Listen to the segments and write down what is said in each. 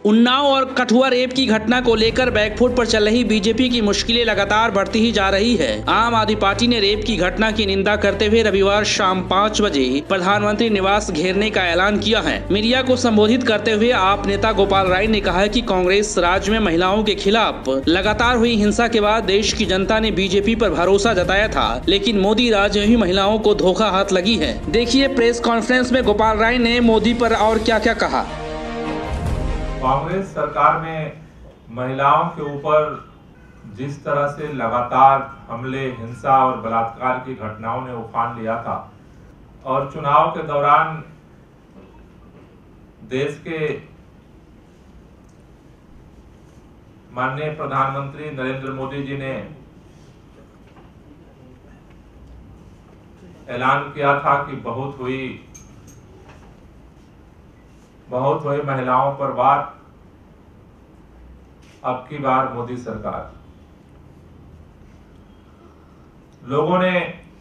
उन्नाव और कठुआ रेप की घटना को लेकर बैकफुट पर चल रही बीजेपी की मुश्किलें लगातार बढ़ती ही जा रही है। आम आदमी पार्टी ने रेप की घटना की निंदा करते हुए रविवार शाम 5 बजे प्रधानमंत्री निवास घेरने का ऐलान किया है। मीडिया को संबोधित करते हुए आप नेता गोपाल राय ने कहा है कि कांग्रेस राज्य में महिलाओं के खिलाफ लगातार हुई हिंसा के बाद देश की जनता ने बीजेपी पर भरोसा जताया था, लेकिन मोदी राज में ही महिलाओं को धोखा हाथ लगी है। देखिए प्रेस कॉन्फ्रेंस में गोपाल राय ने मोदी पर और क्या क्या कहा। कांग्रेस सरकार में महिलाओं के ऊपर जिस तरह से लगातार हमले, हिंसा और बलात्कार की घटनाओं ने उफान लिया था और चुनाव के दौरान देश के माननीय प्रधानमंत्री नरेंद्र मोदी जी ने ऐलान किया था कि बहुत हुई महिलाओं पर वार, अब की बार मोदी सरकार। लोगों ने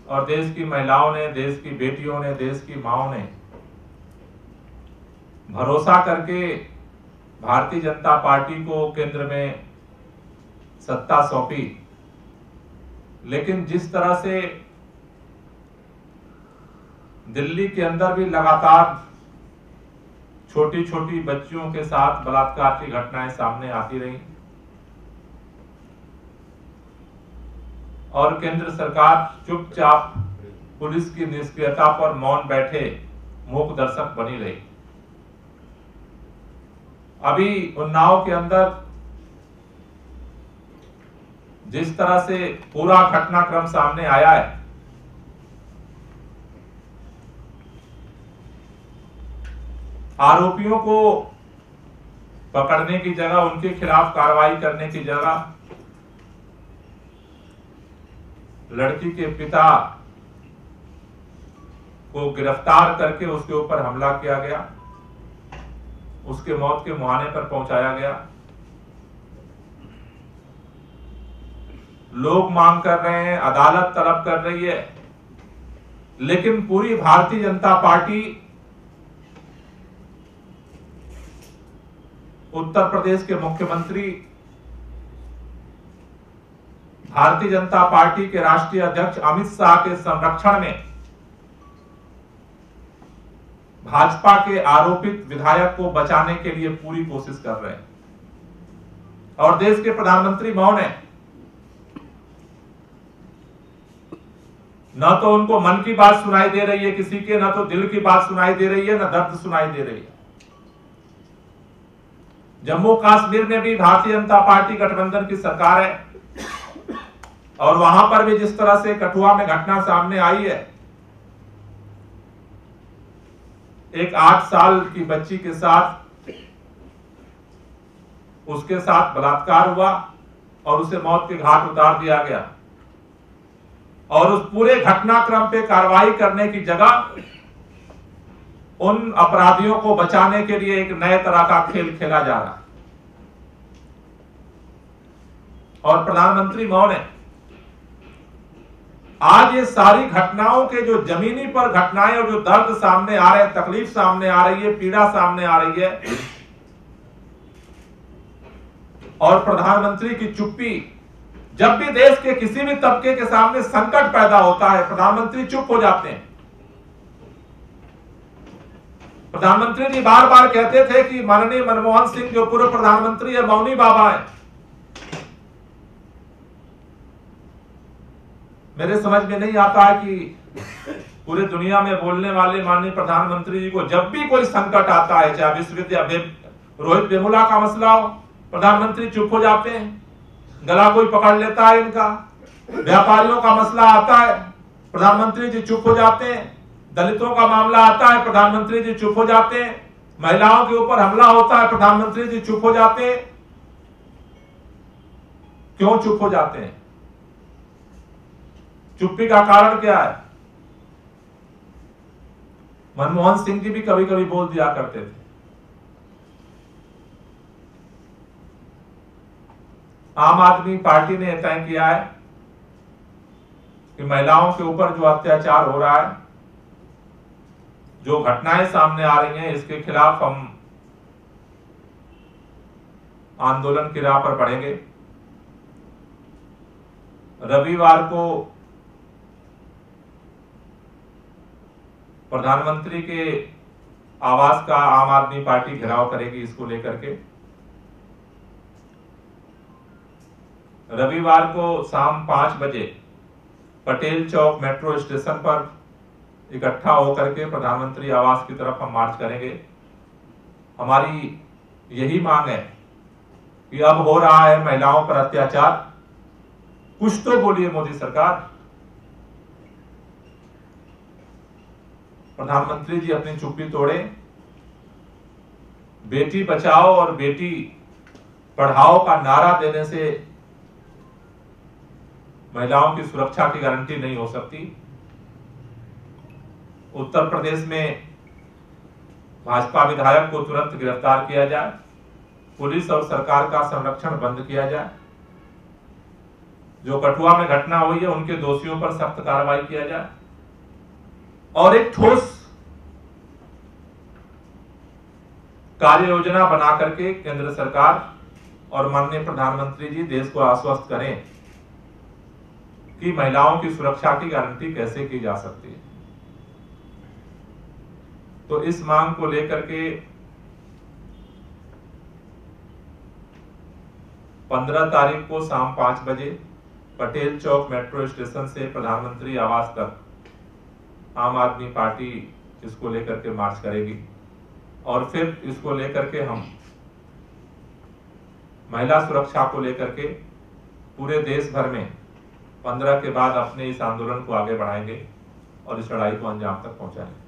और देश की महिलाओं ने, देश की बेटियों ने, देश की माओं ने भरोसा करके भारतीय जनता पार्टी को केंद्र में सत्ता सौंपी, लेकिन जिस तरह से दिल्ली के अंदर भी लगातार छोटी छोटी बच्चियों के साथ बलात्कार की घटनाएं सामने आती रही और केंद्र सरकार चुपचाप पुलिस की निष्क्रियता पर मौन बैठे मूक दर्शक बनी रही। अभी उन्नाव के अंदर जिस तरह से पूरा घटनाक्रम सामने आया है, आरोपियों को पकड़ने की जगह, उनके खिलाफ कार्रवाई करने की जगह लड़की के पिता को गिरफ्तार करके उसके ऊपर हमला किया गया, उसके मौत के मुहाने पर पहुंचाया गया। लोग मांग कर रहे हैं, अदालत तलब कर रही है, लेकिन पूरी भारतीय जनता पार्टी उत्तर प्रदेश के मुख्यमंत्री, भारतीय जनता पार्टी के राष्ट्रीय अध्यक्ष अमित शाह के संरक्षण में भाजपा के आरोपित विधायक को बचाने के लिए पूरी कोशिश कर रहे हैं और देश के प्रधानमंत्री मौन है। न तो उनको मन की बात सुनाई दे रही है किसी के, न तो दिल की बात सुनाई दे रही है, न दर्द सुनाई दे रही है। जम्मू कश्मीर में भी भारतीय जनता पार्टी गठबंधन की सरकार है और वहां पर भी जिस तरह से कठुआ में घटना सामने आई है, एक 8 साल की बच्ची के साथ उसके साथ बलात्कार हुआ और उसे मौत के घाट उतार दिया गया और उस पूरे घटनाक्रम पे कार्रवाई करने की जगह उन अपराधियों को बचाने के लिए एक नए तरह का खेल खेला जा रहा है और प्रधानमंत्री मौन है। आज ये सारी घटनाओं के जो जमीनी पर घटनाएं और जो दर्द सामने आ रहे हैं, तकलीफ सामने आ रही है, पीड़ा सामने आ रही है और प्रधानमंत्री की चुप्पी। जब भी देश के किसी भी तबके के सामने संकट पैदा होता है, प्रधानमंत्री चुप हो जाते हैं। प्रधानमंत्री जी बार बार कहते थे कि माननीय मनमोहन सिंह जो पूर्व प्रधानमंत्री है, मौनी बाबा है। मेरे समझ में नहीं आता है कि पूरे दुनिया में बोलने वाले माननीय प्रधानमंत्री जी को जब भी कोई संकट आता है, चाहे विश्वविद्यालय रोहित वेमुला का मसला हो, प्रधानमंत्री चुप हो जाते हैं, गला कोई पकड़ लेता है इनका। व्यापारियों का मसला आता है, प्रधानमंत्री जी चुप हो जाते हैं। दलितों का मामला आता है, प्रधानमंत्री जी चुप हो जाते हैं। महिलाओं के ऊपर हमला होता है, प्रधानमंत्री जी चुप हो जाते हैं। क्यों चुप हो जाते हैं? चुप्पी का कारण क्या है? मनमोहन सिंह जी भी कभी कभी बोल दिया करते थे। आम आदमी पार्टी ने तय किया है कि महिलाओं के ऊपर जो अत्याचार हो रहा है, जो घटनाएं सामने आ रही हैं, इसके खिलाफ हम आंदोलन की राह पर बढ़ेंगे। रविवार को प्रधानमंत्री के आवास का आम आदमी पार्टी घेराव करेगी। इसको लेकर के रविवार को शाम 5 बजे पटेल चौक मेट्रो स्टेशन पर इकट्ठा होकर के प्रधानमंत्री आवास की तरफ हम मार्च करेंगे। हमारी यही मांग है कि अब हो रहा है महिलाओं पर अत्याचार, कुछ तो बोलिए मोदी सरकार। प्रधानमंत्री जी अपनी चुप्पी तोड़े। बेटी बचाओ और बेटी पढ़ाओ का नारा देने से महिलाओं की सुरक्षा की गारंटी नहीं हो सकती। उत्तर प्रदेश में भाजपा विधायक को तुरंत गिरफ्तार किया जाए, पुलिस और सरकार का संरक्षण बंद किया जाए। जो कठुआ में घटना हुई है उनके दोषियों पर सख्त कार्रवाई किया जाए और एक ठोस कार्य योजना बना करके केंद्र सरकार और माननीय प्रधानमंत्री जी देश को आश्वस्त करें कि महिलाओं की सुरक्षा की गारंटी कैसे की जा सकती है। तो इस मांग को लेकर के 15 तारीख को शाम 5 बजे पटेल चौक मेट्रो स्टेशन से प्रधानमंत्री आवास तक आम आदमी पार्टी इसको लेकर के मार्च करेगी और फिर इसको लेकर के हम महिला सुरक्षा को लेकर के पूरे देश भर में 15 के बाद अपने इस आंदोलन को आगे बढ़ाएंगे और इस लड़ाई को अंजाम तक पहुंचाएंगे।